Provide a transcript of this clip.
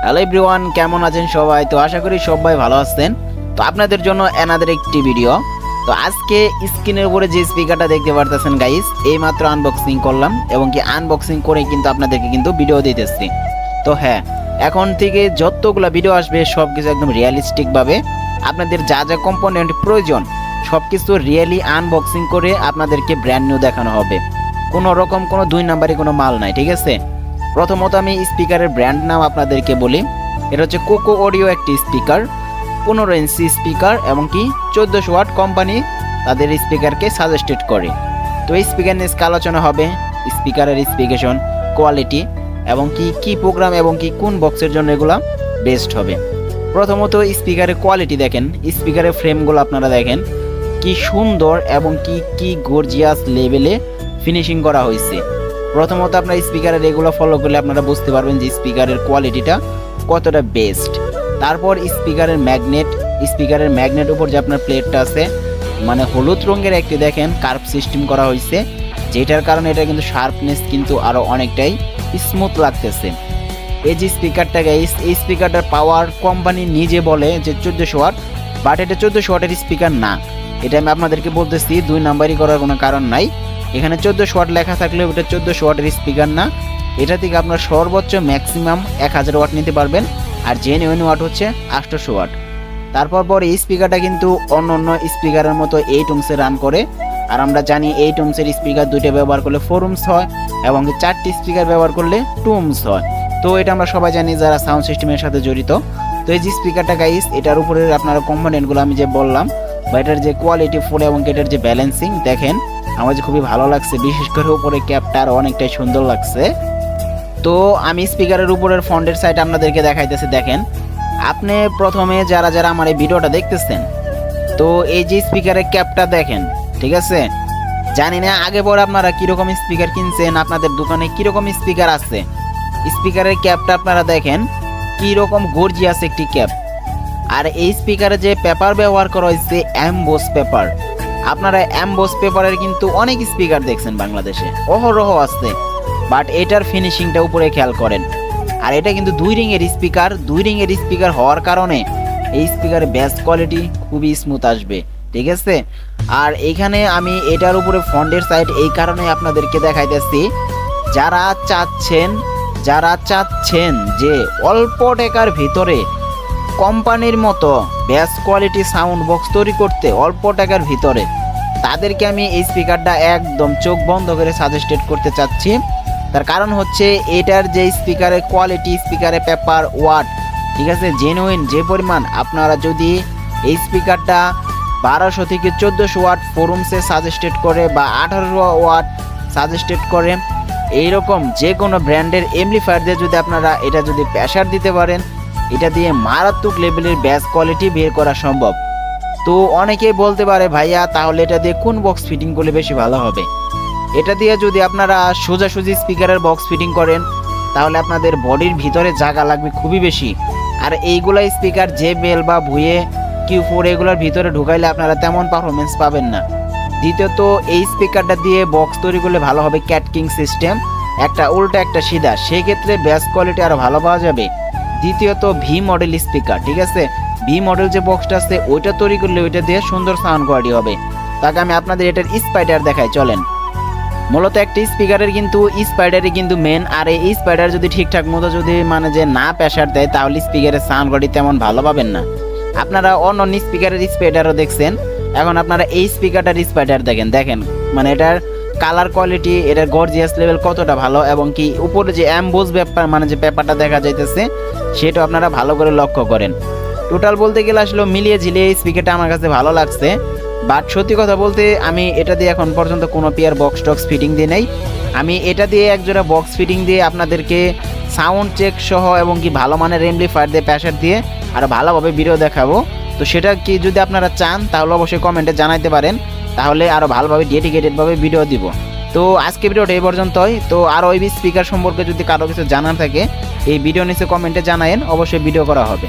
Hello everyone, কেমন আছেন সবাই? তো আশা করি সবাই ভালো আছেন। তো আপনাদের জন্য অ্যানাদার একটি ভিডিও। তো আজকে স্ক্রিনের উপরে যে স্পিকারটা দেখতে পারতেছেন গাইস, এই মাত্র আনবক্সিং করলাম এবং কি আনবক্সিং করে কিন্তু আপনাদেরকে কিন্তু ভিডিও দিতেছি। তো হ্যাঁ, এখন থেকে যতগুলো ভিডিও আসবে সব কিছু একদম রিয়েলিস্টিক ভাবে আপনাদের যা যা কম্পোনেন্ট প্রয়োজন সব কিছু রিয়েলি আনবক্সিং করে আপনাদেরকে ব্র্যান্ড নিউ দেখানো হবে। কোনো রকম কোনো দুই নাম্বারে কোনো মাল নাই, ঠিক আছে? প্রথমত আমি স্পিকারের ব্র্যান্ড নাম আপনাদেরকে বলি। এটা হচ্ছে কোকো অডিও একটি স্পিকার, 15 ইঞ্চি স্পিকার এবং কি 1400 ওয়াট কোম্পানি তাদের স্পিকারকে সাজেস্টেড করে। তো এই স্পিকার নিয়ে আলোচনা হবে, স্পিকারের স্পেসিফিকেশন, কোয়ালিটি এবং কি প্রোগ্রাম এবং কি কোন বক্সের জন্য এগুলো বেস্ট হবে। প্রথমত স্পিকারের কোয়ালিটি দেখেন, স্পিকারের ফ্রেমগুলো আপনারা দেখেন কি সুন্দর এবং কি গর্জিয়াস লেভেলে ফিনিশিং করা হয়েছে। প্রথমত আপনার স্পিকারের এগুলো ফলো করলে আপনারা বুঝতে পারবেন যে স্পিকারের কোয়ালিটিটা কতটা বেস্ট। তারপর স্পিকারের ম্যাগনেট উপর যে আপনার প্লেটটা আছে, মানে হলুদ রঙের একটি দেখেন কার্ভ সিস্টেম করা হয়েছে, যেটার কারণে এটা কিন্তু শার্পনেস কিন্তু আরও অনেকটাই স্মুথ লাগতেছে। এই যে স্পিকারটা গাইস, এই স্পিকারটার পাওয়ার কোম্পানি নিজে বলে যে 1400 ওয়াট, বাট এটা 1400 ওয়াটের স্পিকার না। এটা আমি আপনাদেরকে বলতেছি, দুই নাম্বারই করার কোনো কারণ নাই। এখানে 1400 ওয়াট লেখা থাকলেও এটা 1400 ওয়াটের স্পিকার না। এটা থেকে আপনার সর্বোচ্চ ম্যাক্সিমাম 1000 ওয়াট নিতে পারবেন, আর জেনুইন ওয়াট হচ্ছে 800 ওয়াট। তারপর এই স্পিকারটা কিন্তু অন্য স্পিকারের মতো 8 ওহমসে রান করে। আর আমরা জানি 8 ওহমসের স্পিকার দুইটা ব্যবহার করলে 4 ওহমস হয় এবং 4টি স্পিকার ব্যবহার করলে 2 ওহমস হয়। তো এটা আমরা সবাই জানি যারা সাউন্ড সিস্টেমের সাথে জড়িত। তো এই যে স্পিকারটা গাইস, এটার উপরে আপনারা কম্পোনেন্টগুলো আমি যে বললাম বা এটার যে কোয়ালিটি ফুল এবং এটার যে ব্যালেন্সিং দেখেন, আমার যে খুবই ভালো লাগছে। বিশেষ করে উপরে ক্যাপটা আর অনেকটাই সুন্দর লাগছে। তো আমি স্পিকারের উপরের ফন্টের সাইড আপনাদেরকে দেখাইতেছি। দেখেন, আপনি প্রথমে যারা আমার এই ভিডিওটা দেখতেছেন, তো এই যে স্পিকারের ক্যাপটা দেখেন, ঠিক আছে? জানি না আগে পরে আপনারা কীরকম স্পিকার কিনছেন, আপনাদের দোকানে কীরকম স্পিকার আছে। স্পিকারের ক্যাপটা আপনারা দেখেন কীরকম গর্জিয়াস একটি ক্যাপ। আর এই স্পিকারে যে পেপার ব্যবহার করা হয়েছে এমবোস পেপার। আপনারা এমবোস পেপারের কিন্তু অনেক স্পিকার দেখছেন বাংলাদেশে, অহরহ আছে, বাট এটার ফিনিশিংটা উপরে খেয়াল করেন। আর এটা কিন্তু 2 রিংয়ের স্পিকার হওয়ার কারণে এই স্পিকারের বেস কোয়ালিটি খুবই স্মুথ আসবে, ঠিক আছে? আর এখানে আমি এটার উপরে ফন্টের সাইড এই কারণে আপনাদেরকে দেখাইতেছি, যারা চাচ্ছেন যে অল্প টাকার ভিতরে কোম্পানির মতো বেস কোয়ালিটি সাউন্ড বক্স তৈরি করতে, অল্প টাকার ভিতরে, তাদেরকে আমি এই স্পিকারটা একদম চোখ বন্ধ করে সাজেস্টেড করতে চাচ্ছি। তার কারণ হচ্ছে এটার যে স্পিকারের কোয়ালিটি, স্পিকারের পেপার ওয়াট, ঠিক আছে, জেনুইন যে পরিমাণ। আপনারা যদি এই স্পিকারটা 1200 থেকে 1400 ওয়াট 4 ওহমসে সাজেস্টেড করে বা 1800 ওয়াট সাজেস্টেড করে, এইরকম যে কোনো ব্র্যান্ডের এমপ্লিফায়ার দিয়ে যদি আপনারা এটা যদি প্রেসার দিতে পারেন, এটা দিয়ে মারাত্মক লেভেলের ব্যাস কোয়ালিটি বের করা সম্ভব। তো অনেকেই বলতে পারে ভাইয়া তাহলে এটা দিয়ে কোন বক্স ফিটিং করলে বেশি ভালো হবে? এটা দিয়ে যদি আপনারা সোজাসুজি স্পিকারের বক্স ফিটিং করেন তাহলে আপনাদের বডির ভিতরে জায়গা লাগবে খুবই বেশি। আর এইগুলা স্পিকার JBL বা ভুয়ে Q4 এগুলোর ভিতরে ঢুকাইলে আপনারা তেমন পারফরমেন্স পাবেন না। দ্বিতীয়ত এই স্পিকারটা দিয়ে বক্স তৈরি করলে ভালো হবে ক্যাটকিং সিস্টেম, একটা উল্টা একটা সিধা, সেক্ষেত্রে ব্যাস কোয়ালিটি আরও ভালো পাওয়া যাবে। দ্বিতীয়ত ভি মডেল স্পিকার, ঠিক আছে, ভি মডেল যে বক্সটা আছে ওইটা তৈরি করলে ওইটা দিয়ে সুন্দর সাউন্ড কোয়ালিটি হবে। তাকে আমি আপনাদের এটার স্পাইডার দেখাই, চলেন। মূলত একটি স্পিকারের কিন্তু স্পাইডারই কিন্তু মেন। আর এই স্পাইডার যদি ঠিকঠাক মতো যদি মানে যে না প্রেসার দেয় তাহলে স্পিকারের সাউন্ড কোয়ালিটি তেমন ভালো পাবেন না। আপনারা অন্য স্পিকারের স্পাইডারও দেখছেন, এখন আপনারা এই স্পিকারটার স্পাইডার দেখেন মানে এটার কালার কোয়ালিটি, এটার গর্জিয়াস লেভেল কতটা ভালো এবং কি উপরে যে অ্যাম্বোস ব্যাপার মানে যে পেপারটা দেখা যাইতেছে সেটা আপনারা ভালো করে লক্ষ্য করেন। টোটাল বলতে গেলে আসলে মিলিয়ে ঝিলিয়ে এই স্পিকারটা আমার কাছে ভালো লাগছে। বাট সত্যি কথা বলতে আমি এটা দিয়ে এখন পর্যন্ত কোনো পেয়ার বক্স টক্স ফিটিং দিয়ে নেই। আমি এটা দিয়ে একজোড়া বক্স ফিটিং দিয়ে আপনাদেরকে সাউন্ড চেক সহ এবং কি ভালো মানের এমপ্লিফায়ার দিয়ে প্রেসার দিয়ে আর ভালোভাবে ভিডিও দেখাবো। তো সেটা কি যদি আপনারা চান তাহলে অবশ্যই কমেন্টে জানাইতে পারেন, তাহলে আরও ভালোভাবে ডেডিকেটেডভাবে ভিডিও দিব। তো আজকে ভিডিওটা এই পর্যন্তই। তো আরও ওই স্পিকার সম্পর্কে যদি কারো কিছু জানার থাকে এই ভিডিও নিচে কমেন্টে জানায়েন, অবশ্যই ভিডিও করা হবে।